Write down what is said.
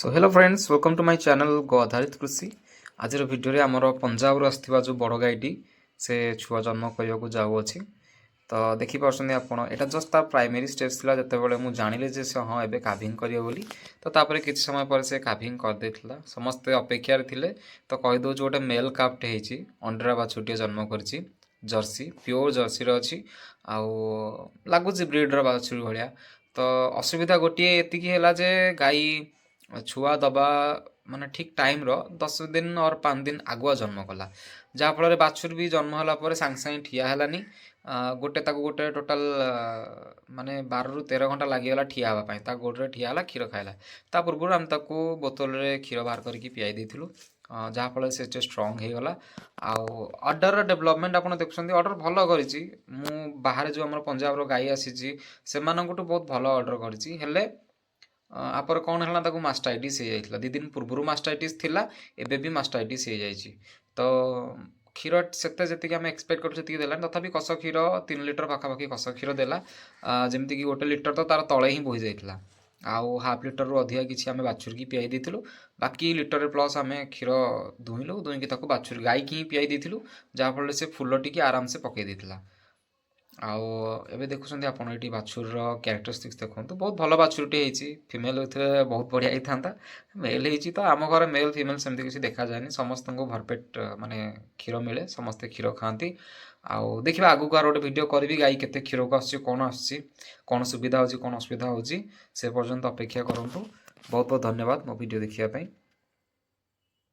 So hello friends welcome to my channel गो आधारित कृषि आज भिडियो आमर पंजाब आसवा जो बड़ गाईटी से छुआ जन्म करने जाऊँगी तो देखिपुर आप यहाँ जस्ट तार प्राइमरी स्टेज था जिते मुझे जानी जे से हाँ एवं काभिंग करिए बोली तो तापर किसी समय पर से काभिंग करदे समस्ते अपेक्षार थे तो कहीदे गोटे मेल काफ्टे होती अंडरा बाछुटे जन्म कर जर्सी प्योर जर्सी अच्छी आउ लगुच ब्रिड्र बाछुरी भाया तो असुविधा गोटे ये जे गाई छुआ दबा माने ठीक टाइम रो 10 दिन और 5 दिन आगुआ जन्म कला जहाँफल बाछुरी भी जन्म होला सांगे सांगे ठिया हेलानी गोटे गोटे टोटाल माने 12 ରୁ 13 घंटा लगिगला ठिया हाँपाई गोड़े ठिया है क्षीर खाइला ता पूर्व आम ताकू बोतल रे क्षीर बाहर करके पियाई देथिलु जहाँफल से स्ट्रंग हो गला आउ अडर डेभलपमेंट आप देखुं अडर भल करी बाहर जो आम पंजाब गाई आसी से बहुत भल अडर करें आपर कौन है ताकू मास्टाइटिस हो जाता 2 दिन पूर्व मास्टाइटिस थिला एबे भी मास्टाइटिस हो जाइए तो क्षीर से आम एक्सपेक्ट कर देला तथापि कस क्षीर 3 लिटर पाखापाखि कस क्षीर देला जमीक कि 1 लिटर तो तार तले ही बोही जाइला आउ हाफ लिटर रु अधिका किसी आम बाछुरी की पियाई देथिलु बाकी लिटर प्लस आम क्षीर दुहिलु दुईकी ताकू बाछुरी गाई की ही पियाई देथिलु जहाँफल से फुल टी आराम से पकई देथिला आउ एबे देखुछन्ती आपण एटी बाछुर क्यारेक्टरिस्टिक्स देखंतु बहुत भल बाछुरटी होईची फीमेल होइथे बहुत बढ़िया होइथांता मेल होईची तो आम घर मेल फीमेल सेमती किसी देखा जाएनी समस्त को भरपेट माने क्षीर मिले समस्ते क्षीर खाती आउ देखिबा आगु को गोटे वीडियो करबी गाई केते क्षीर को आसुची कौन सुविधा होची कौन असुविधा होची से पर्यंत अपेक्षा करंतु बहुत बहुत धन्यवाद मो वीडियो देखिया पई।